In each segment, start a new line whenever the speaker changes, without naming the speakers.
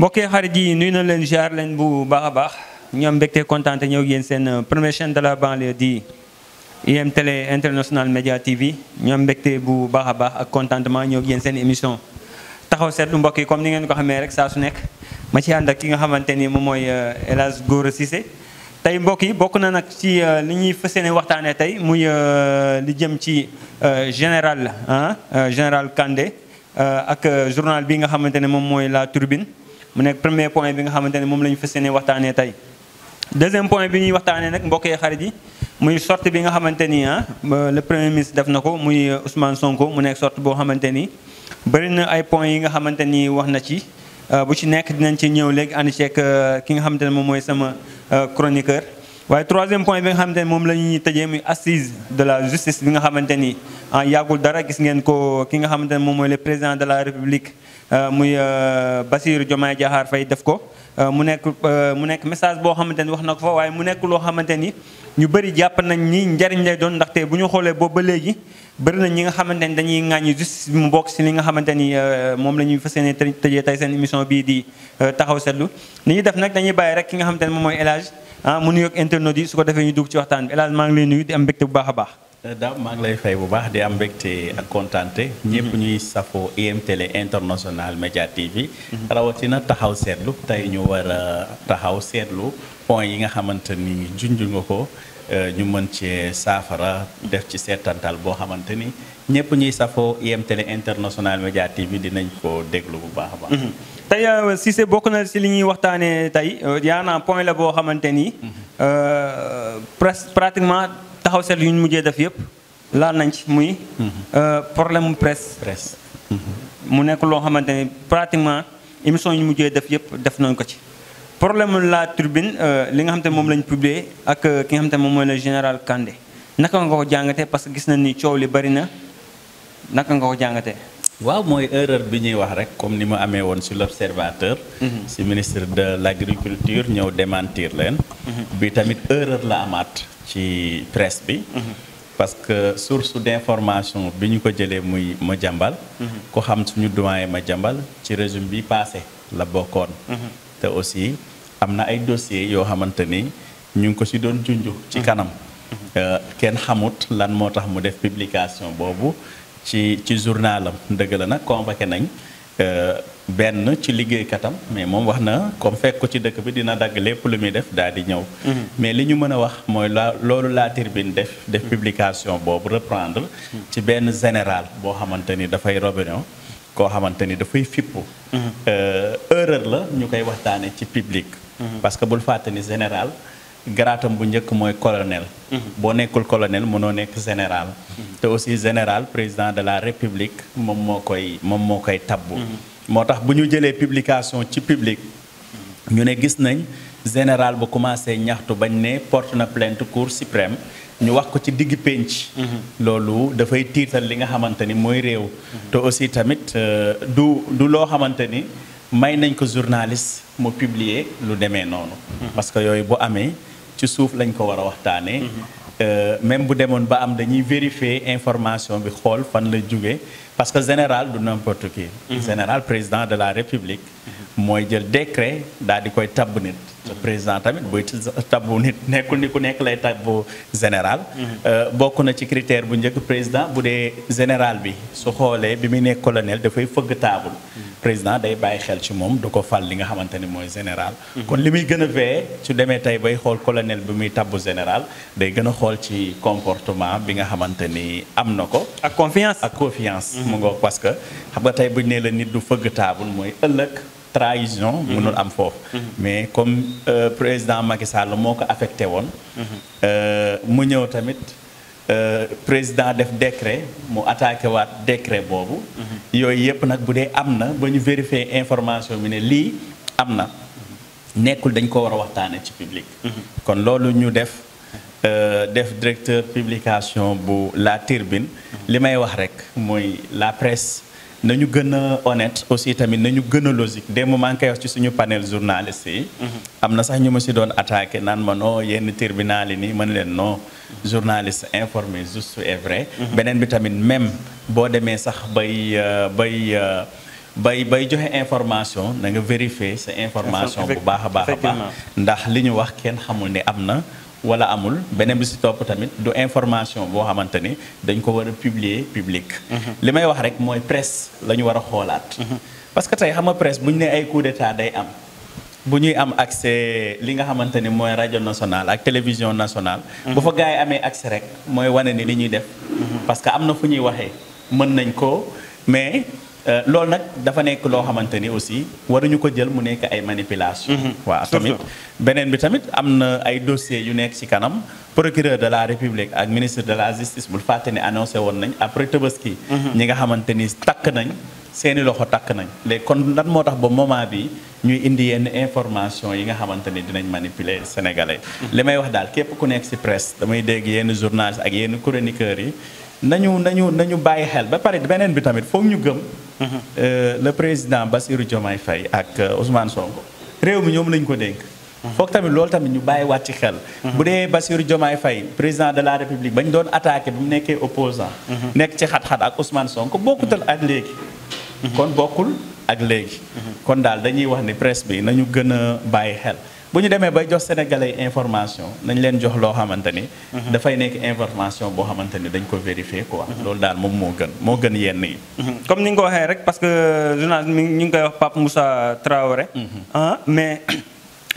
mbokk xarit yi nuyu na leen ziar leen bu baax a baax ñu am mbégte kontaan te ñëw yéen seen première chaîne de la banlieue di IM Télé International Média TV ñu am mbégte bu baax a baax ak contentement ñëw yéen seen émission taxaw seetlu mbokk yi comme ni ngeen ko xamee rek saa su nekk ma ci ànd ak ki nga xamante ni moom mooy El Hadj Gora Cissé tey mbokk yi bokk na nag ci li ñuy fas yéene waxtaanee tey muy li jëm ci général général Kandé ak journal bi nga xamante ne moom mooy La Tribune mu nekk premier point bi nga xamante ne moom la ñu fas yéene waxtaanee tey. deuxième point bi ñuy waxtaanee nag mbokk yi xarit yi muy sortie bi nga xamante ni le premier ministre def na ko muy Ousmane Sonko mu nekk sortie boo xamante ni bëri na ay points yi nga xamante ni wax na ci bu ci nekk dinañ ci ñëw léegi ànd ceeg ki nga xamante ne moom mooy sama chroniqueur. waaye troisième point bi nga xamante ne moom la ñuy tëjee muy assise de la justice bi nga xamante ni yàggul dara gis ngeen ko ki nga xamante ne moom mooy le président de la république muy Bassirou Diomaye Diakhar Faye def ko mu nekk message boo xamante ni wax na ko fa waaye mu nekk loo xamante ni ñu bëri jàpp nañ ni njariñ lay doon ndaxte bu ñu xoolee boobu ba léegi bëri na ñi nga xamante ni dañuy ŋàññi justice bi mu bokk si li nga xamante ni moom la ñuy fas yéene tëjee tey seen émission bii di taxaw seetlu ni ñuy def nag dañuy bàyyi rek ki nga xamante ne moom mooy El Hadj mu nuyoog internautes yi su ko defee ñu dugg ci waxtaan bi El Hadj maa ngi lay nuyu di am mbégte bu baax a baax.
Daaw maa ngi lay fay bu baax di am mbégte ak kontaante ñëpp ñuy safoo IM Télé International Média TV rawatina taxaw seetlu tey ñu war a taxaw seetlu point yi nga xamante ni junj nga ko ñu mën ci saafara def ci seetantal boo xamante ni ñëpp ñuy safoo IM Télé International Média TV dinañ ko déglu bu baax a baax.
tey Cissé bokk na si li ñuy waxtaanee tey yaa point la boo xamante ni pratiquement taxaw seetlu yu ñu mujjee def yëpp laal nañ ci muy problème mu presse. mu nekk loo xamante ni pratiquement émission yu ñu mujjee def yëpp def nañ ko ci. problème La Tribune li nga xamante ne moom lañ publié ak ki nga xamante ne moom mooy le général Kandé naka nga ko jàngatee parce que gis nañ ni coow li bari na naka nga ko jàngatee.
waaw mooy erreur bi ñuy wax rek comme ni mu amee woon sur l'observateur si ministre de l'agriculture ñëw démentir leen bi tamit erreur la amaat ci presse bi parce que source d'information bi ñu ko jëlee muy Madiambal ko xam suñu doyen Madiambal ci régime bi passé la bokkoon te aussi am na ay dossiers yoo xamante ni ñu ngi ko si doon junj ci kanam kenn xamut lan moo tax mu def publication boobu ci journalam dëgg la nag convoqué nañ benn ci liggéeykatam mais moom wax na comme fekk ko ci dëkk bi dina dagg lépp lu muy def daal di ñëw mais li ñu mën a wax mooy loolu La Tribune def publication boobu reprendre ci benn général boo xamante ni dafay rébellion koo xamante ni dafay fippu erreur la ñu koy waxtaane ci public parce que bul fàtte ni général garaatam bu njëkk mooy colonel boo nekkul colonel mënoo nekk général te aussi général président de la république moom moo koy tabbu moo tax bu ñu jëlee publication ci public ñu ne gis nañ général bu commencé ñaxtu bañ ne porte na plainte cour suprême ñu wax ko ci digg pénc loolu dafay tiital li nga xamante ni mooy réew te aussi tamit du loo xamante ni may nañ ko journaliste mu publier lu demee noonu parce que yooyu bu amee ci suuf lañ ko war a waxtaanee même bu demoon ba am dañuy vérifier information bi xool fan la jóge parce que général du n'importe qui général président de la république mooy jël décret daal di koy tabb nit président tamit buy tabbu nit nekkul ni ku nekk lay tabbu général bokk na ci critère bu njëkk président bu dee général bi su xoolee bi muy nekk colonel dafay fëgg taabul président day bàyyi xel ci moom du ko fal li nga xamante ni mooy général kon li muy gën a veillé su demee tey bay xool colonel bi muy tabbu général day gën a xool ci comportement bi nga xamante ni am na ko
ak confiance
mu ngoog parce que xam nga tey buñ nee la nit du fëgg taabul mooy ëllëg trahison mënul am foofu mais comme président Macky Sall moo ko affecté woon mu ñëw tamit président def décret mu attaqué waat décret boobu yooyu yëpp nag bu dee am na ba ñu vérifier information bi ne lii am na nekkul dañ ko war a waxtaane ci public kon loolu ñu def directeur publication bu La Tribune li may wax rek mooy la presse nañu gën a honnête aussi tamit nañu gën a logique démb maa ngi koy wax ci suñu panel journaliste yi am na sax ñu ma si doon attaqué naan ma non yenn tribunal yi nii mën leen non journaliste informé juste et vrai beneen bi tamit même boo demee sax bay bay joxe information na nga vérifier sa information bu baax a baax ndax li ñu wax kenn xamul ne am na wala amul beneen bi si topp tamit du information boo xamante ni dañ ko war a publier public. li may wax rek mooy presse la ñu war a xoolaat. parce que tey xam nga presse bu ñu ne ay coup d'état day am bu ñuy am accès li nga xamante ni mooy rajo nationale ak télévision nationale. bu fa gars yi amee accès rek mooy wane ni li ñuy def. parce que am na fu ñuy waxee mën nañ ko mais. loolu nag dafa nekk loo xamante ni aussi waruñu ko jël mu nekk ay manipulation waaw tamit beneen bi tamit am na ay dossiers yu nekk ci kanam procureur de la république ak ministre de la justice bul fàtte ne annoncé woon nañ après Tabaski ñi nga xamante ni takk nañ seeni loxo takk nañ léegi kon lan moo tax ba moment bi ñuy indi yenn information yi nga xamante ni dinañ manipuler sénégalais li may wax daal képp ku nekk ci presse damay dégg yenn journalistes ak yenn chroniqueurs yi nañu bàyyi xel ba pare beneen bi tamit foog ñu gëm le président Bassirou Diomaye Faye ak Ousmane Sonko réew mi ñoom lañ ko dénk foog tamit loolu tamit ñu bàyyi waat ci xel bu dee Bassirou Diomaye Faye président de la République bañ doon attaqué bi mu nekkee opposant nekk ci xat-xat ak Ousmane Sonko bokkutal ak léegi kon bokkul ak léegi kon daal dañuy wax ni presse bi nañu gën a bàyyi xel bu ñu demee bay jox sénégalais information nañ leen jox loo xamante ni dafay nekk information boo xamante ni dañ ko vérifier quoi loolu daal moom moo gën yenn yi
comme ni nga ko waxee rek parce que journal mi ñu ngi koy wax Pape Moussa Traoré mais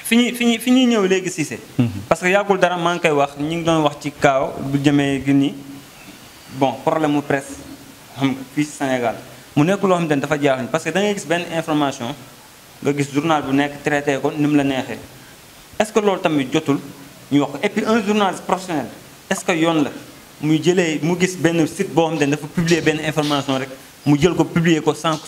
fi ñuy ñëw léegi Cissé parce que yàggul dara maa ngi koy wax ñu ngi doon wax ci kaaw bu jëmee gi ni bon problème mu presse xam nga fii Sénégal mu nekk loo xamante ni dafa jaaxal parce que da ngay gis benn information nga gis journal bu nekk traité ko ni mu la neexee est-ce que loolu tamit jotul ñu wax ko et puis un journaliste professionnel est-ce que yoon la muy jëlee mu gis benn site boo xam ne dafa publier benn information rek mu jël ko publier ko sans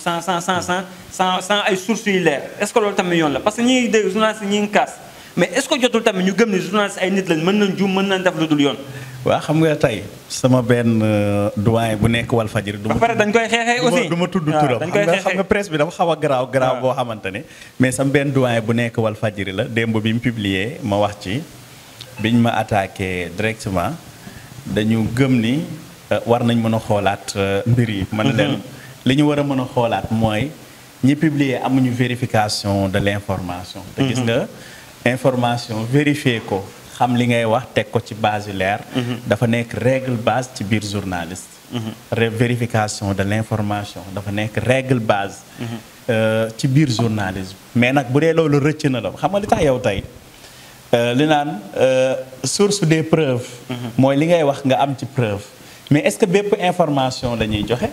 ay sources yu leer est-ce que loolu tamit yoon la parce que ñi ngi dégg journaliste ñi ngi kaas mais est-ce que jotul tamit ñu gëm ni journaliste ay nit lañ mën nañ juum mën nañ def lu dul yoon.
waaw xam nga tey sama benn doyen bu nekk Walfadjri.
ba pare dañ koy xeexee aussi
du ma tudd turam xam nga presse bi dafa xaw a garaaw boo xamante ne. mais sama benn doyen bu nekk Walfadjri la démb bi mu publier ma wax ci biñ ma attaqué directement dañu gëm ni war nañ mën a xoolaat mbir yi. man leen li ñu war a mën a xoolaat mooy ñi publier amuñu vérification de l'information. te gis nga information vérifier ko. xam li ngay wax teg ko ci base yu leer dafa nekk règle base ci biir journaliste vérification de l'information dafa nekk règle base ci biir journalisme mais nag bu dee loolu rëcc na la xam nga li tax yow tey li naan source des preuves mooy li ngay wax nga am ci preuve mais est-ce que bépp information la ñuy joxe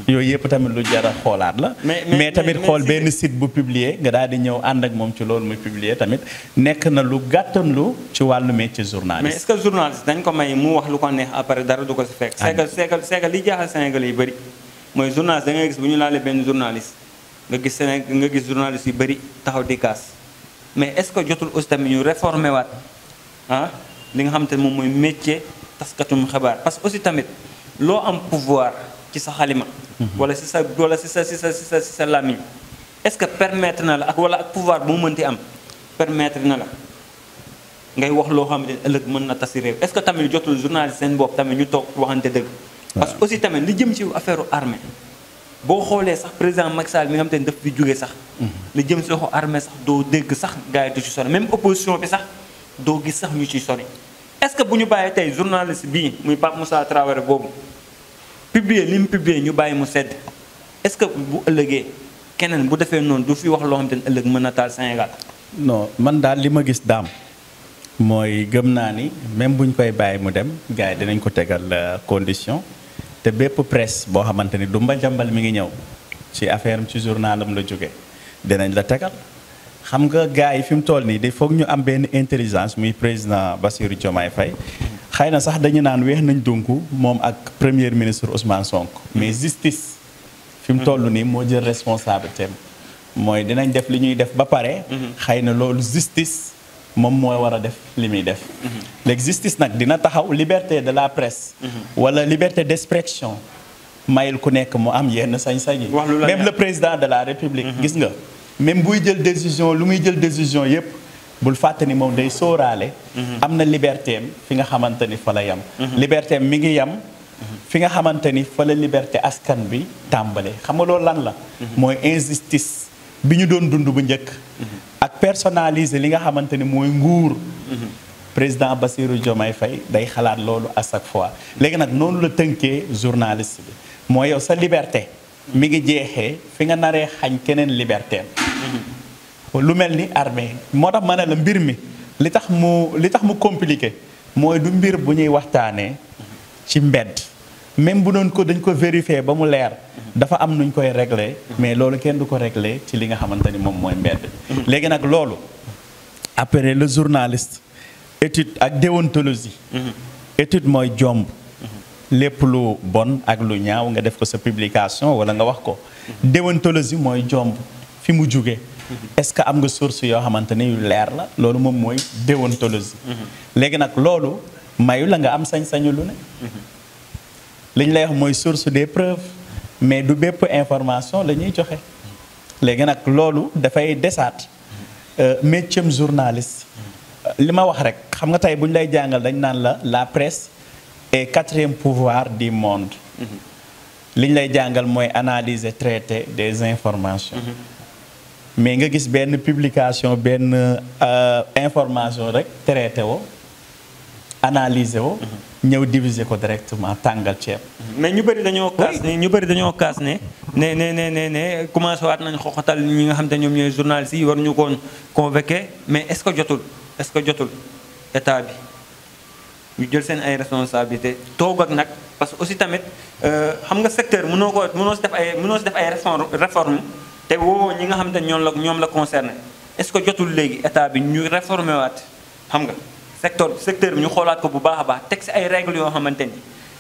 yooyu yëpp tamit lu jar a xoolaat la mais tamit xool benn site bu publier nga daal di ñëw ànd ak moom ci loolu muy publier tamit nekk na lu gàttanlu ci wàllu métier journaliste
mais est-ce que journaliste dañ ko may mu wax lu ko neex après dara du ko si fekk c'est que li jaaxal Sénégal yi bëri mooy journaliste da ngay gis bu ñu laalee benn journaliste nga gis journaliste yu bëri taxaw di kaas mais est-ce que jotul aussi tamit ñu réformer waat li nga xamante ne moom mooy métier taskatum xibaar parce que aussi tamit loo am pouvoir ci sa xalima wala si sa làmmiñ est-ce que permettre na la ak wala ak pouvoir bu mu mënti am permettre na la ngay wax loo xam ne ëllëg mën na tasi réew est-ce que tamit jotul journaliste seen bopp tamit ñu toog waxante dëgg parce que aussi tamit li jëm ci affaire armée boo xoolee sax président Macky Sall mi nga xam te ne daf fi jógee sax li jëm si waxu armée sax doo dégg sax gars yi du ci sori même opposition bi sax doo gis sax ñu ciy sori est-ce que bu ñu bàyyee tey journaliste bii muy Pape Moussa Traoré boobu publier li mu publier ñu bàyyi mu sedd est-ce que bu ëllëgee keneen bu defee noonu du fi wax loo xam te ne ëllëg mën na taal Sénégal.
non man daal li ma gis daam mooy gëm naa ni même bu ñu koy bàyyi mu dem gars yi dinañ ko tegal condition te bépp presse boo xamante ni du mbajambal mi ngi ñëw ci affaire am ci journalam la jóge dinañ la tegal xam nga gars yi fi mu toll nii de foog ñu am benn intelligence muy président Bassirou Diomaye Faye xëy na sax dañu naan weex nañ dunku moom ak premier ministre Ousmane Sonko mais justice fi mu toll nii moo jël responsabilité mooy dinañ def li ñuy def ba pare xëy na loolu justice moom mooy war a def li muy def léegi justice nag dina taxaw liberté de la presse wala liberté d'expression mayil ku nekk mu am yenn sañ-sañ yi même le président de la république gis nga même buy jël décision lu muy jël décision yépp bul fàtte ni moom day sóoraale am na liberté am fi nga xamante ni fa la yam liberté am mi ngi yam fi nga xamante ni fa la liberté askan bi tàmbale xam nga loolu lan la mooy injustice bi ñu doon dund bu njëkk ak personnaliser li nga xamante ni mooy nguur président Bassirou Diomaye Faye day xalaat loolu à chaque fois léegi nag noonu la tënkee journaliste bi mooy yow sa liberté mi ngi jeexee fi nga naree xañ keneen liberté lu mel ni armée moo tax ma ne la mbir mi li tax mu compliqué mooy du mbir bu ñuy waxtaanee ci mbedd même bu doon ko dañ ko vérifier ba mu leer dafa am nuñ koy régler mais loolu kenn du ko régler ci li nga xamante ni moom mooy mbedd léegi nag loolu après le journaliste étude ak déontologie étude mooy jomb lépp lu bon ak lu ñaaw nga def ko sa publication wala nga wax ko déontologie mooy jomb fi mu jóge est-ce que am nga source yoo xamante ni yu leer la loolu moom mooy déontologie léegi nag loolu mayu la nga am sañ-sañu lu ne li ñu lay wax mooy source des preuves mais du bépp information la ñuy joxe léegi nag loolu dafay desaat métier journaliste li ma wax rek xam nga tey bu ñu lay jàngal dañ naan la presse est quatrième pouvoir du monde li ñu lay jàngal mooy analyser traiter des informations mais nga gis benn publication benn information rek traité wo analyser wo ñëw diviser ko directement tàngal ceeb
mais ñu bëri dañoo kaas ne commencé waat nañ xoxatal ñi nga xam te ñoom ñooy journalistes yi war ñu koon convoqué mais est-ce que jotul état bi ñu jël seen ay responsabilité toog ak nag parce que aussi tamit xam nga secteur mënoo si def ay réforme te woo ñi nga xam te ñoom la concerné est-ce que jotul léegi état bi ñu réformer waat xam nga secteur bi ñu xoolaat ko bu baax a baax teg si ay règles yoo xamante ni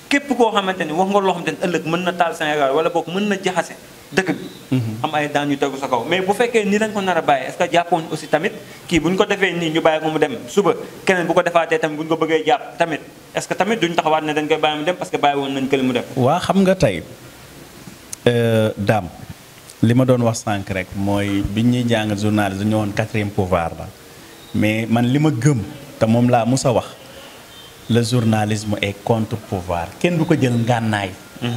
képp koo xamante ni wax nga loo xamante ni ëllëg mën na taal Sénégal wala boog mën na jaxase dëkk bi am ay daan yu tegu sa kaw mais bu fekkee nii lañ ko nar a bàyyi est-ce que jàppoon aussi tamit kii bu ñu ko defee nii ñu bàyyi ko mu dem suba keneen bu ko defaatee tamit bu ñu ko bëggee jàpp tamit est-ce que tamit duñ taxawaat ne dañ koy bàyyi mu dem parce que bàyyi woon nañ këli mu dem
waa xam nga tey daam li ma doon wax sànq rek mooy bi ñuy jàng journaliste dañu woon quatrième pouvoir la mais man li ma gëm te moom laa mus a wax le journalisme est contre pouvoir kenn du ko jël ngànnaay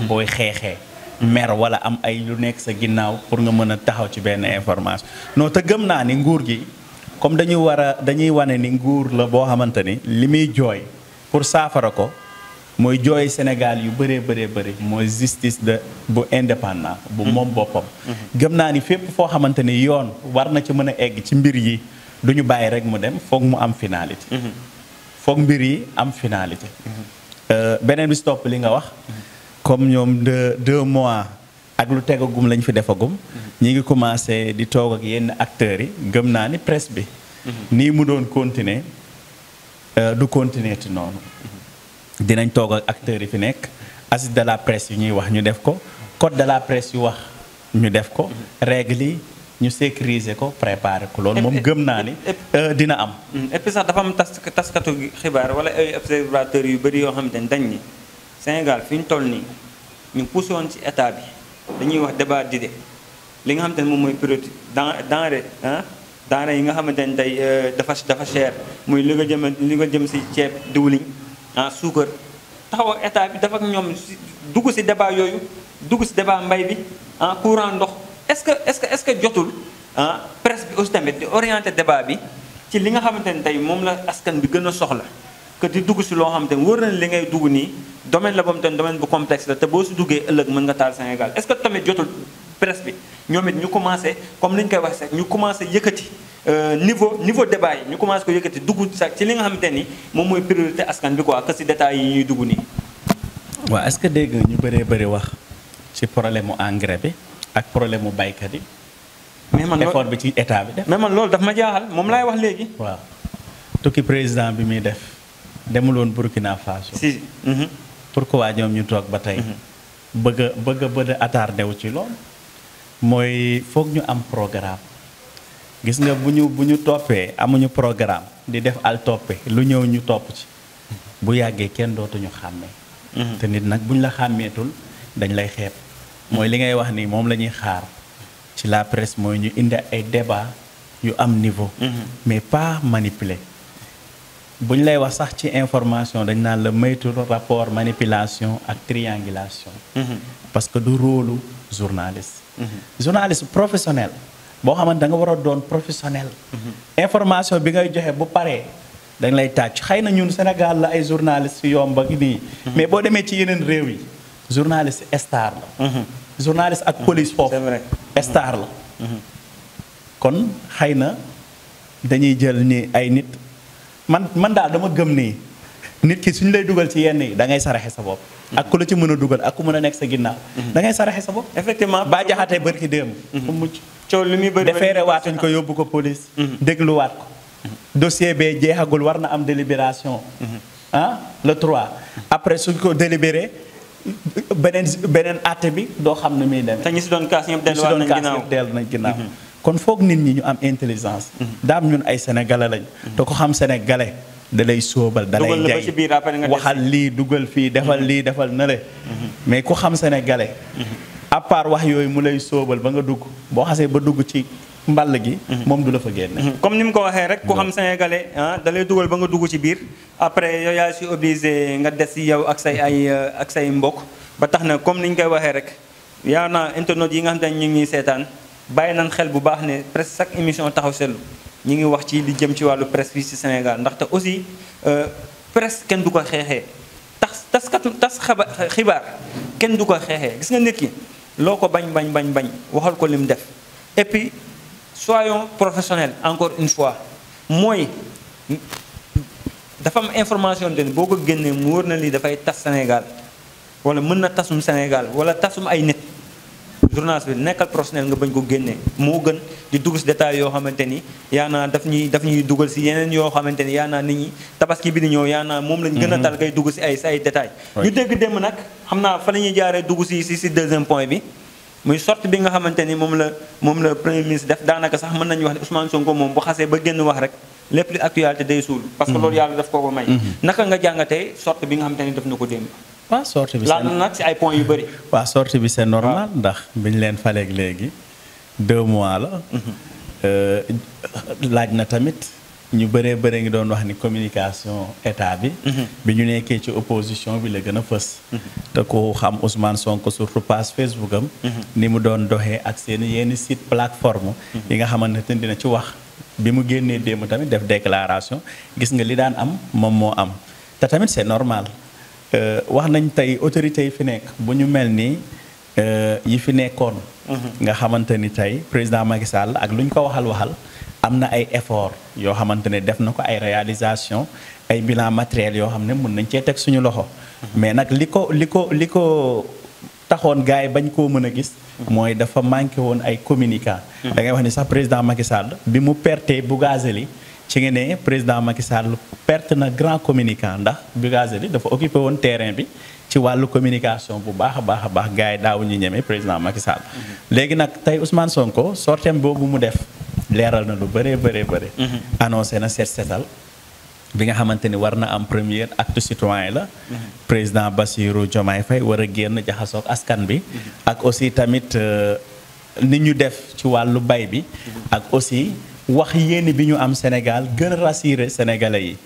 booy xeexee mer wala am ay lu nekk sa ginnaaw pour nga mën a taxaw ci benn information non te gëm naa ni nguur gi comme dañuy wane ni nguur la boo xamante ni li muy jooy pour saafara ko mooy jooy Sénégal yu bëree bëri mooy justice bu indépendant bu moom boppam gëm naa ni fépp foo xamante ni yoon war na ci mën a egg ci mbir yi duñu bàyyi rek mu dem foog mu am finalité foog mbir yi am finalité beneen bi stop li nga wax comme ñoom 2 mois ak lu tegagum lañ fi defagum ñi ngi commencé di toog ak yenn acteurs yi gëm naa ni presse bi nii mu doon continuer du continuer ti noonu dinañ toog ak acteurs yi fi nekk assises de la presse yu ñuy wax ñu def ko code de la presse yu wax ñu def ko règle yi ñu sécuriser ko préparer ko loolu moom gëm naa ni dina am
et puis sax dafa am taskatu xibaar wala ay observateurs yu bëri yoo xamante ne dañ ni Sénégal fi ñu toll nii ñu poussé woon ci état bi dañuy wax débat d'idées li nga xamante ne moom mooy priorité denrée yi nga xamante ne tey dafa cher muy li nga jëm si ceeb diwliñ suukar taxaw ak état bi dafa ak ñoom dugg si débat yooyu dugg si débat mbay bi courant ndox est-ce que jotul presse bi aussi tamit di orienter débat bi ci li nga xamante ne tey moom la askan bi gën a soxla que di dugg si loo xamante ne wóor na li ngay dugg nii domaine la boobu tamit domaine bu complexe la te boo si duggee ëllëg mën nga taal Sénégal est-ce que tamit jotul presse bi ñoom it ñu commencé comme li ñu koy wax sax ñu commencé yëkkati niveau débat yi ñu commencé ko yëkkati dugg sax ci li nga xamante ni moom mooy priorité askan bi quoi que si détails yi ñuy dugg nii.
waaw est-ce que dégg nga ñu bëri wax ci problème mu engrais bi ak problème mu baykat yi.
mais man
effort bi ci état bi def.
mais man loolu daf ma jaaxal moom laay wax léegi.
waaw tukki président bi muy def demuloon Burkina Faso.
si.
pourquoi ñoom ñu toog ba tey. bëgg a attardé wu ci loolu. mooy foog ñu am programme. gis nga bu ñu toppee amuñu programme di def al toppe lu ñëw ñu topp ci. bu yàggee kenn dootuñu xàmmee. te nit nag buñ la xàmmeetul dañ lay xeeb. mooy li ngay wax ni moom la ñuy xaar ci la presse mooy ñu indi ay débat yu am niveau. mais pas manipuler. buñ lay wax sax ci information dañ naan la moytu rapport manipulation ak triangulation. parce que du rôle journaliste. journaliste professionnel boo xamante da nga war a doon professionnel. information bi ngay joxe bu paree dañ lay tàcc xëy na ñun Sénégal la ay journalistes yomb ak nii. mais boo demee ci yeneen réew yi journaliste star la. journaliste ak police foofu.
c'est vrai
star la. kon xëy na dañuy jël ni ay nit man daal dama gëm nii nit ki suñu lay dugal ci yenn yi da ngay saraxe sa bopp. ak ku la ci mën a dugal ak ku mën a nekk sa ginnaaw. da ngay saraxe sa bopp.
effectivement
ba jaxatee barki démb. mu mucc
coow li muy bëri
defeere waatuñ ko yóbbu ko police. dégluwaat ko. dossier bee jeexagul war na am délibération. le 3. après suñ ko délibéré beneen àtte bi doo xam ne muy demee.
te ñi si doon kaas ñëpp dellu nañ ginnaaw.
kon foog nit ñi ñu am intelligence. daam ñun ay sénégalais lañ. te ko xam sénégalais da lay sóobal da lay jay waxal lii dugal fii defal lii defal na le mais ku xam sénégalais. à part wax yooyu mu lay sóobal ba nga dugg boo xasee ba dugg ci mball gi. moom du la fa génne.
comme ni mu ko waxee rek ku xam sénégalais da lay dugal ba nga dugg ci biir après yow yaa si obligé nga des si yow ak say mbokk ba tax na comme ni ñu koy waxee rek yaa naa internet yi nga xam te ne ñu ngi ñuy seetaan bàyyi nañ xel bu baax ne presque chaque émission taxaw seetlu ñu ngi wax ci li jëm ci wàllu presse fii ci Sénégal ndaxte aussi presse kenn du ko xeexee tas xibaar kenn du ko xeexee gis nga nit ki loo ko bañ waxal ko lim def et puis soyons professionnels encore une fois mooy dafa am information de boo ko génnee mu wóor na lii dafay tas Sénégal wala mën na tasum Sénégal wala tasum ay nit journaliste bi nekkal professionnel nga bañ ko génnee moo gën di dugg si détails yoo xamante ni yaa naa daf ñuy dugal si yeneen yoo xamante ni yaa naa nit ñi tabaski bi di ñëw yaa naa moom lañ gën a tal kay dugg si ay détails ñu dégg démb nag xam naa fa la ñuy jaaree dugg si deuxième point bi muy sorte bi nga xamante ni moom la premier ministre def daanaka sax mën nañu wax ne Ousmane Sonko moom bu xasee ba génn wax rek lépp li actualité day suul parce que loolu yàlla daf koo ko may naka nga jàngatee sorte bi nga xamante ni def na ko démb
waaw sortie bi
laal na nag si ay points yu bëri.
waaw sortie bi c'est normal ndax biñ leen faleeg léegi 2 mois la. laaj na tamit ñu bëree ngi doon wax ni communication état bi. bi ñu nekkee ci opposition bi la gën a fës. te ku xam Ousmane Sonko surtout page Facebook am. ni mu doon doxee ak seen yenn site plateforme. yi nga xamante ne dina ci wax bi mu génnee démb tamit def déclaration gis nga li daan am moom moo am te tamit c'est normal. wax nañ tey autorités yi fi nekk bu ñu mel ni yi fi nekkoon. nga xamante ni tey président Macky Sall ak lu ñu ko waxal am na ay effort yoo xamante ne def na ko ay réalisation ay bilan matériel yoo xam ne mën nañ cee teg suñu loxo. mais nag li ko taxoon gars yi bañ koo mën a gis. mooy dafa manqué woon ay communicants. da ngay wax ni sax président Macky Sall bi mu perte Bougazelli ci nga ne président Macky Sall perte na grand communicant ndax Bougazelli dafa occupé woon terrain bi ci wàllu communication bu baax a baax gars yi daawuñu ñeme président Macky Sall. léegi nag tey Ousmane Sonko sortem boobu mu def leeral na lu bëree. annoncé na setal bi nga xamante ni war na am premier acte citoyen la. président Bassirou Diomaye Faye war a génn jaxasoog askan bi. ak aussi tamit ni ñu def ci wàllu bay bi. ak aussi. wax yéen bi ñu am Sénégal gën a rassurer sénégalais yi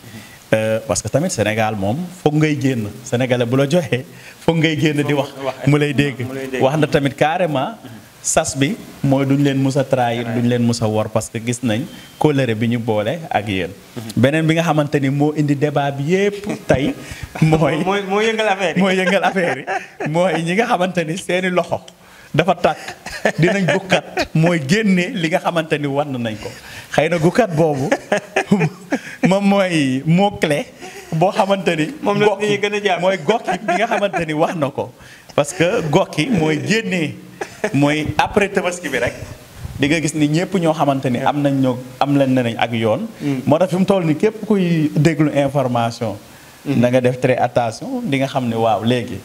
parce que tamit Sénégal moom foog ngay génn sénégalais bu la joxee foog ngay génn di wax mu lay dégg wax na tamit carrément sas bi mooy duñ leen mus a trahir duñ leen mus a wor parce que gis nañ kóllëre bi ñu boole ak yéen beneen bi nga xamante ni moo indi débat bi yépp tey
mooy
yëngal affaire yi mooy ñi nga xamante ni seeni loxo dafa tàkk dinañ gukkat mooy génne li nga xamante ni war nañ ko xëy na gukkat boobu moom mooy mot clé boo xamante ni mooy gokki bi nga xamante ni wax na ko parce que gokki mooy génnee mooy après tabaski bi rek di nga gis ni ñëpp ñoo xamante ni am leen nañ ak yoon moo tax fi mu toll ni képp kuy déglu information da nga def très attention di nga xam ne waaw léegi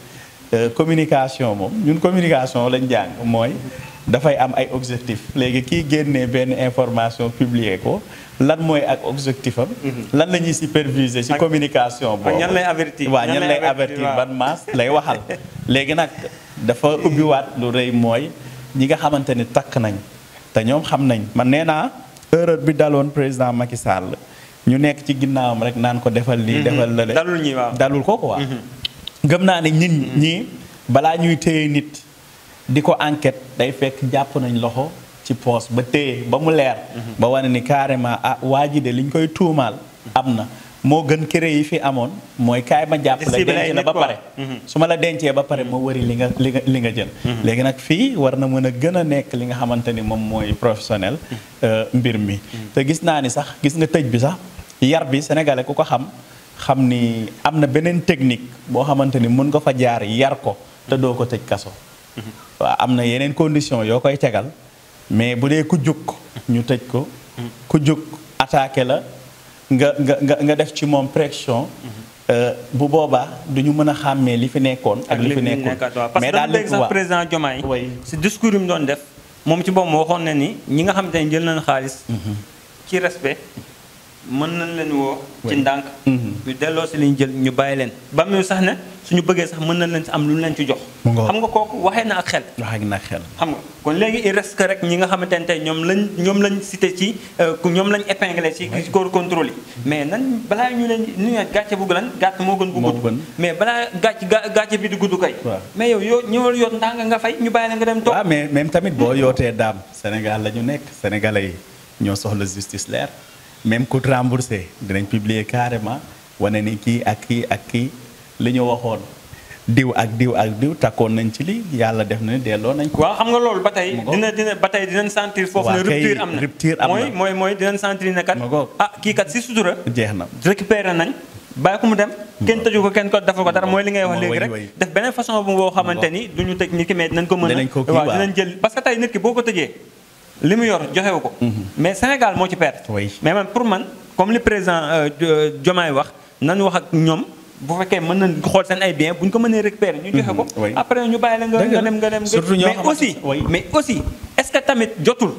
communication moom ñun communication lañ jàng mooy dafay am ay objectif léegi kii génnee benn information publier ko lan mooy ak objectif am lan la ñuy superviser ci communication boobu
ñan lay avertir
ñan lay avertir ban maas lay waxal léegi nag dafa ubbiwaat lu rëy mooy ñi nga xamante ni takk nañ te ñoom xam nañ man nee naa erreur bi daloon président Macky Sall ñu nekk ci ginnaawam rek naan ko defal lii defal la
dalul ñi waaw
dalul ko quoi. gëm naa ne nit ñi balaa ñuy téye nit di ko enquête day fekk jàpp nañ loxo ci poos ba téye ba mu leer. ba wane ni carrément ah waa ji de liñ koy tuumaal am na. moo gën kër yi fi amoon mooy kaay ma jàpp la denc la ba pare su ma la dencee ba pare ma wëri li nga jël léegi nag fii war na mën a gën a nekk li nga xamante ni moom mooy professionnel mbir mi te gis naa ni sax gis nga tëj bi sax yar bi sénégalais ku ko xam ni am na beneen technique boo xamante ni mën nga fa jaar yar ko te doo ko tëj kaso waaw am na yeneen condition yoo koy tegal mais bu dee ku jug ñu tëj ko ku jug attaqué la nga def ci moom pression bu boobaa du ñu mën a xàmmee li fi nekkoon ak li fi nekkul
mais daal léegi sax président Diomaye si discours yi mu doon def moom ci boppam waxoon na ni ñi nga xam te ne jël nañ xaalis ci respect mën nañ leen woo ci ndànk ñu delloo si li ñu jël ñu bàyyi leen ba mu sax ne suñu bëggee sax mën nañ leen si am lu ñu leen ci jox xam nga kooku waxee na ak xel xam nga kon léegi il reste que rek ñi nga xamante ne tey ñoom lañ cité ci ñoom lañ épinglé ci corps contrôle yi mais nan balaa ñu leen ñu ne gàcce bu lan gàtt moo gën bu gudd mais balaa gàcce bi di gudd kay mais yow ñëwal yoot ndànk nga fay ñu bàyyi la nga dem toog
waaw mais même tamit boo yootee daam Sénégal la ñu nekk sénégalais yi ñoo soxla justice leer même coût remboursé dinañ publier carrément wane ni kii ak kii li ñu waxoon diw ak diw takkoon nañ ci li yàlla def na delloo nañ ko.
waaw xam nga loolu ba tey dinañ sentir foofu ne rupture am na mooy dinañ sentir ne kat kii kat si sutura
jeex na
récupéré nañ bàyyi ko mu dem kenn tëju ko kenn ko defal ko dara mooy li ngay wax léegi rek def beneen façon bu boo xamante ni duñu tëj nit ki mais dinañ ko mën a waaw dinañ jël parce que tey nit ki boo ko tëjee li mu yor joxewu ko mais Sénégal moo ci perte mais man pour man comme li président Diomaye wax nañu wax ak ñoom bu fekkee mën nañ xool seen ay bien bu ñu ko mënee récupérer ñu joxe ko après ñu bàyyi la nga dem mais aussi est-ce que tamit jotul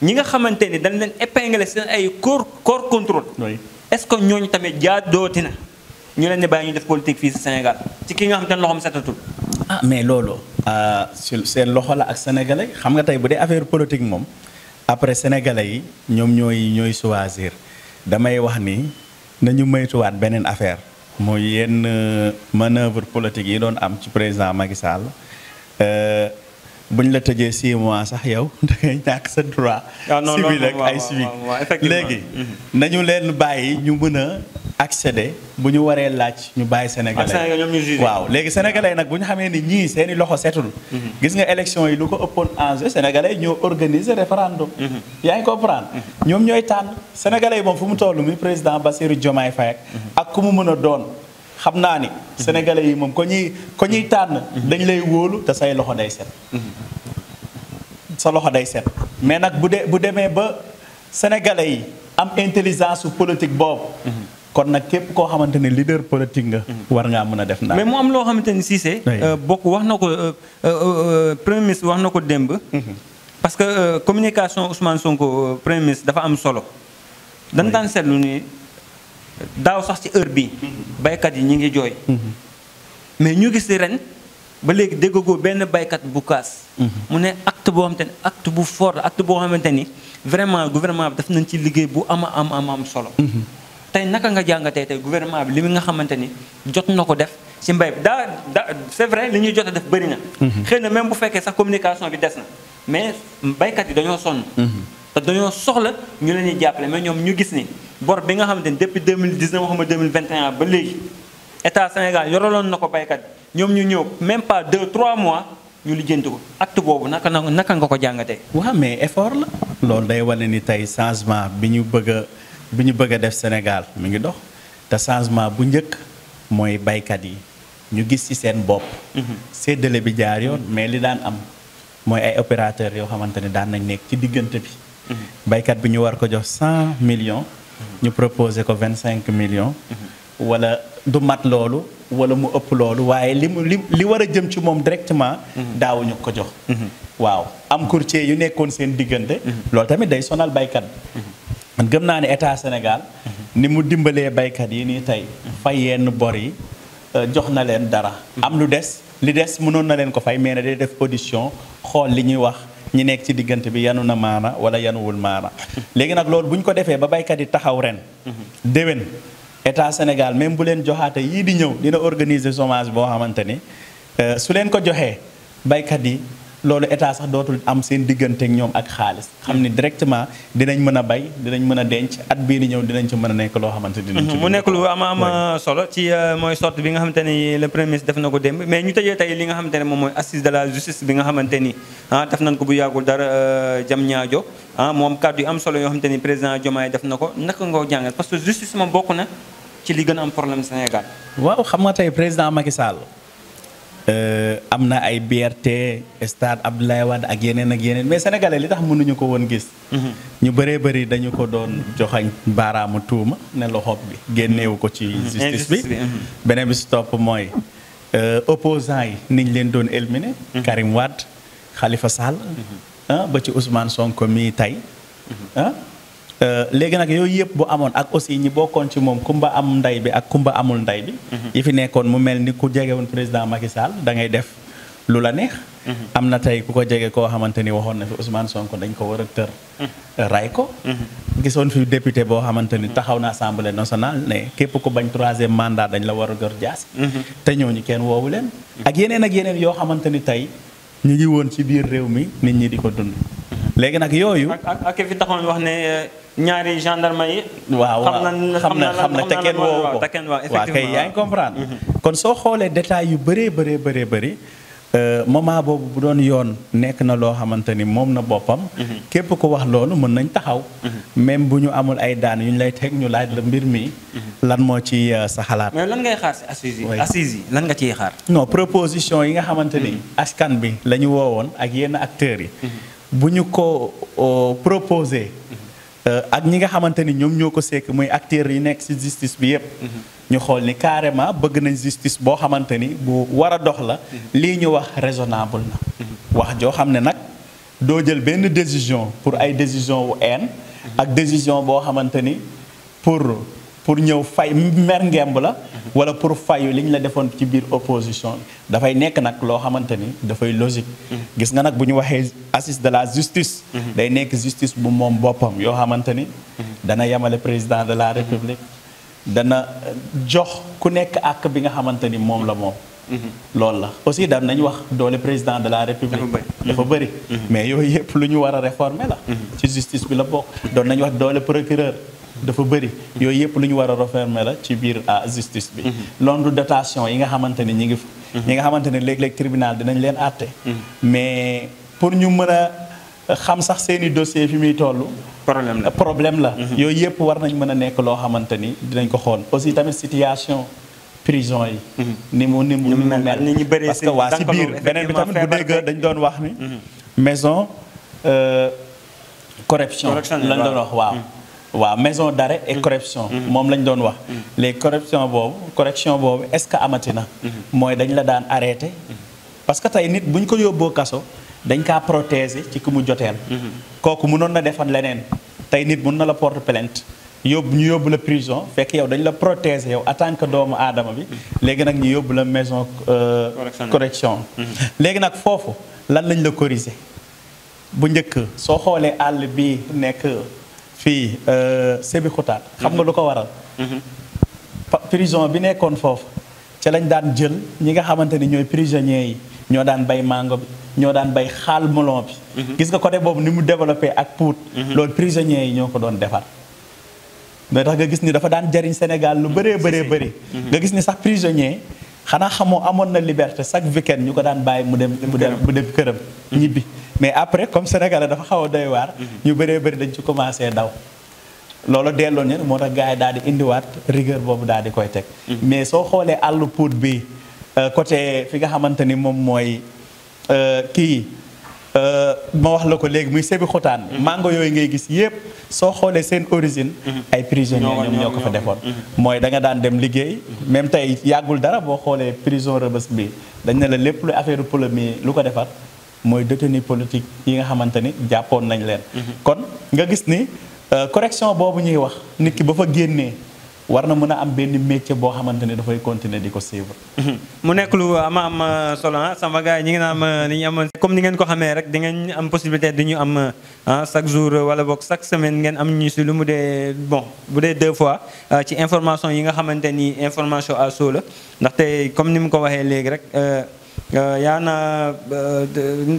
ñi nga xamante ni dañ leen épingler seen ay corps contrôle est-ce que ñooñu tamit jaadooti na ñu leen di bàyyi ñu def politique fii si Sénégal ci ki nga xamante ne loxoom setatul
mais loolu seen loxo la ak sénégalais xam nga tey bu dee affaire politique moom après sénégalais yi ñoom ñooy choisir damay wax ni nañu moytuwaat beneen affaire mooy yenn manœuvre politique yi doon am ci président Macky Sall buñ la tëjee 6 mois sax yow da ngay ñàkk sa droit civil ak ay civique léegi nañu leen bàyyi ñu mën a accéder bu ñu waree laaj ñu bàyyi sénégalais waaw léegi sénégalais nag bu ñu xamee ni ñii seeni loxo setul gis nga élection yi lu ko ëppoon enjeu sénégalais ñoo organiser référendum yaa ngi comprendre ñoom ñooy tànn sénégalais yi moom fu mu toll mi président Bassirou Diomaye Faye ak ku mu mën a doon xam naa ni sénégalais yi moom ko ñuy tànn dañ lay wóolu te say loxo day set sa loxo day set mais nag bu demee ba sénégalais yi am intelligence su politique boobu kon nag képp koo xamante ne leader politique nga war ngaa mën a def ndax
mais mu am loo xamante ni Cissé bokk wax na ko premier ministre wax na ko démb parce que communication Ousmane Sonko premier ministre dafa am solo dañ daan seetlu ni daaw sax ci heure bi baykat yi ñi ngi jooy mais ñu gis ren ba léegi déggagoo benn baykat bu kaas mu ne acte boo xamante ni acte bu fort acte boo xamante ni vraiment gouvernement bi daf nañ ci liggéey bu am solo tey naka nga jàngatee tey gouvernement bi li nga xamante ni jot na ko def ci mbay bi c'est vrai li ñuy jot a def bëri na xëy na même bu fekkee sax communication bi des na mais baykat yi dañoo sonn te dañoo soxla ñu leen di jàppale mais ñoom ñu gis ni bor bi nga xamante ni depuis 2019 waxuma 2021 ba léegi état Sénégal yoraloon na ko baykat bi ñoom ñu ñëw même pas 2-3 mois ñu lijjanti ko acte boobu naka nga ko jàngatee.
waaw mais effort la loolu day wane ni tey changement bi ñu bëgg a def Sénégal mi ngi dox te changement bu njëkk mooy baykat yi ñu gis ci seen bopp séddale bi jaar yoon mais li daan am mooy ay opérateurs yoo xamante ne daan nañ nekk ci diggante bi baykat bi ñu war ko jox 100 millions ñu proposé ko 25 millions wala du mat loolu wala mu ëpp loolu waaye li war a jëm ci moom directement daawuñu ko jox waaw am courtier yu nekkoon seen diggante loolu tamit day sonal baykat bi man gëm naa ne état Sénégal ni mu dimbalee baykat yi nii tey fay yenn bor yi jox na leen dara am li des mënoon na leen ko fay mais ne day def audition xool li ñuy wax ñi nekk ci diggante bi yanu na maana wala yanuwul maana léegi nag loolu bu ñu ko defee ba baykat yi taxaw ren déwén état Sénégal même bu leen joxaate yii di ñëw dina organiser chômage boo xamante ni su leen ko joxee baykat yi loolu état sax dootul am seen diggante ak ñoom ak xaalis xam ni directement dinañ mën a bay dinañ mën a denc at bii di ñëw dinañ ci mën a nekk loo xamante ni
mu nekk lu am solo ci mooy sorte bi nga xamante ni le premier ministre def na ko démb mais ñu tëjee tey li nga xamante ne moom mooy assise de la justice bi nga xamante ni def nañ ko bu yàggul dara jam ñaajo moom kàddu yu am solo yoo xamante ni président Diomaye def na ko naka nga ko jàngal parce que justice moom bokk na ci li gën a am problème Sénégal.
waaw xam nga tey président Macky Sall am na ay BRT stade Abdoulaye Wade ak yeneen mais sénégalais li tax mënuñu ko woon gis. ñu bëree bëri dañu ko doon joxañ baaraamu tuuma ne loxo bi génneewu ko ci justice bi. beneen bi si topp mooy opposants yi niñ leen doon éliminer. Karim Wade Khalifa Sall. ba ci Ousmane Sonko mii tey. léegi nag yooyu yëpp bu amoon ak aussi ñi bokkoon ci moom kumba am ndey bi ak kumba amul ndey bi. yi fi nekkoon mu mel ni ku jege woon président Macky Sall da ngay def lu la neex. am na tey ku ko jege koo xamante ni waxoon na fi Ousmane Sonko dañ ko war a tër. ray ko. gisoon fi député boo xamante ni taxaw na assemblée nationale ne képp ku bañ 3e mandat dañ la war a gër jaas. te ñooñu kenn woowu leen. ak yeneen yoo xamante ni tey ñu ngi woon ci biir réew mi nit ñi di ko dund. léegi nag yooyu.
ak fi taxoon wax ne ñaari gendarme yi.
waaw xam na te kenn woowu ko waaw kay yaa ngi comprendre. kon soo xoolee détails yu bëree bëri moment boobu bu doon yoon nekk na loo xamante ni moom na boppam. képp ko wax loolu mën nañ taxaw. même bu ñu amul ay daan yu ñu lay teg ñu laaj la mbir mi. lan moo ci sa xalaat.
mais lan ngay xaar si assises yi lan nga ciy xaar.
non proposition yi nga xamante ni. askan bi la ñu woowoon ak yenn acteurs yi. bu ñu ko proposé ak ñi nga xamante ni ñoom ñoo ko sekk muy acteurs yi nekk ci justice bi yépp ñu xool ni carrément bëgg nañ justice boo xamante ni bu war a dox la lii ñu wax raisonnable na wax joo xam ne nag doo jël benn décision pour ay décision wu haine ak décision boo xamante ni pour ñëw fay mer ngemb la wala pour fayu li ñu la defoon ci biir opposition bi dafay nekk nag loo xamante ni dafay logique gis nga nag bu ñu waxee assise de la justice day nekk justice bu moom boppam yoo xamante ni dana yemale président de la république dana jox ku nekk ak bi nga xamante ni moom la moom loolu la aussi daan nañ wax doole président de la république dafa bëri mais yooyu yëpp lu ñu war a réformer la ci justice bi la bokk doon nañ wax doole procureur dafa bëri yooyu yëpp lu ñu war a refermer la ci biir justice bi londu dotation yi nga xamante ni ñi nga xamante ni léeg-léeg tribunal dinañ leen àtte mais pour ñu mën a xam sax seeni dossier fi muy toll problème la yooyu yëpp war nañ mën a nekk loo xamante ni dinañ ko xool aussi tamit situation prison yi ni mu mel parce que waa si biir beneen bi tamit bu dégg dañ doon wax ni maison corruption lañ doon wax waaw maison d'arrêt et correction moom lañ doon wax léegi correction boobu est-ce que amati na mooy dañ la daan arrêté parce que tey nit bu ñu ko yóbboo kaso dañ kaa protéger ci ku mu joteel kooku mënoon na defan leneen tey nit mën na la porte plainte ñu yóbbu la prison fekk yow dañ la protéger yow en tant que doomu aadama bi léegi nag ñu yóbbu la maison correction léegi nag foofu lan lañ la corriger bu njëkk soo xoolee àll bi nekk fii Sébikotane xam nga lu ko waral prison bi nekkoon foofu ca lañ daan jël ñi nga xamante ni ñooy prisonniers yi ñoo daan bay mango bi ñoo daan bay xaal melon bi gis nga côté boobu ni mu développé ak Pout loolu prisonniers yi ñoo ko doon defar mais tax nga gis ni dafa daan jariñ Sénégal lu bëree bëri nga gis ni sax prisonnier xanaa xamoo amoon na liberté chaque week-end ñu ko daan bàyyi mu dem këram ñibbi mais après comme Sénégal dafa xaw a doy waar ñu bëree bëri dañ ci commencé daw loolu delloo ñu moo tax gars yi daal di indiwaat rigueur boobu daal di koy teg mais soo xoolee àllu Pout bi côté fi nga xamante ni moom mooy ma wax la ko léegi muy Sébikotane mango yooyu ngay gis yépp soo xoolee seen origine ay prisonniers ñoom ñoo ko fa defoon mooy da nga daan dem liggéey même tey yàggul dara boo xoolee prison Rebeuss bi dañ ne la lépp lu affaire polémique lu ko defar mooy détenu politique yi nga xamante ni jàppoon nañ leen kon nga gis ni correction boobu ñuy wax nit ki ba fa génnee war na mën a am benn métier boo xamante ne dafay continuer di ko suivre.
mu nekk lu am solo sama gars yi ñi ngi naan ni ñu amoon comme ni ngeen ko xamee rek di ngeen am possibilité di ñu am chaque jour wala boog chaque semaine ngeen am ñu si lu mu dee bon bu dee 2 fois ci information yi nga xamante ni information à chaud la ndaxte comme ni mu ko waxee léegi rek yaa na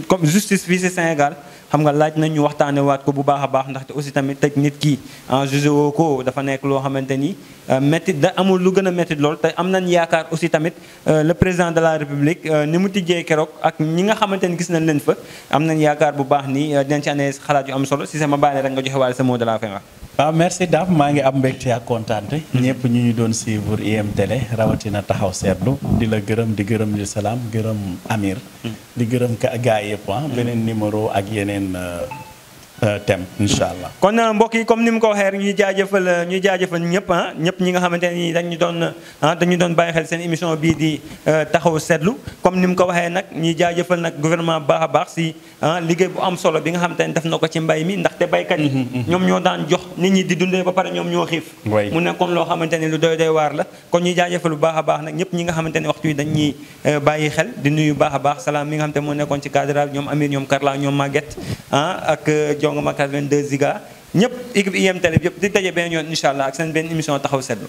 comme justice fii si Sénégal xam nga laaj nañu waxtaane waat ko bu baax a baax ndaxte aussi tamit tëj nit ki en jugé woo ko dafa nekk loo xamante ni métti da amul lu gën a métti lool te am nañ yaakaar aussi tamit le président de la république ni mu tijjee keroog ak ñi nga xamante ni gis nañ leen fa am nañ yaakaar bu baax ni dinañ ci ane xalaat yu am solo si sama baale rek nga joxe waale sa mot de la fin wax.
waaw merci Dame maa ngi am mbégte ak kontaante ñëpp ñu ñu doon suivre IM Télé rawatina taxaw seetlu di la gërëm di gërëm di salaam gërëm Amir di gërëm gaa yëpp beneen numéro ak yeneen thème incha allah.
kon mbokk yi comme ni mu ko waxee rek ñuy jaajëfal ñëpp ñëpp ñi nga xamante ni dañu doon bàyyi xel seen émission bii di taxaw seetlu comme ni mu ko waxee nag ñuy jaajëfal nag gouvernement baax a baax si liggéey bu am solo bi nga xamante ni def na ko ci mbay mi ndaxte baykat yi ñoom ñoo daan jox nit ñi di dundee ba pare ñoom ñoo xiif mu nekkoon loo xamante ni lu doy waar la kon ñuy jaajëfal bu baax a baax nag ñëpp ñi nga xamante ni waxtu yi dañuy bàyyi xel di nuyu baax a baax salaam mi nga xamante moo nekkoon ci cadre ñoom Amir ñoom Karla ñoom Maguette ak Jongoma 82 Ziga ñëpp équipe IM Télé bi yëpp di daje benn yoon incha allah ak seen benn émission taxaw seetlu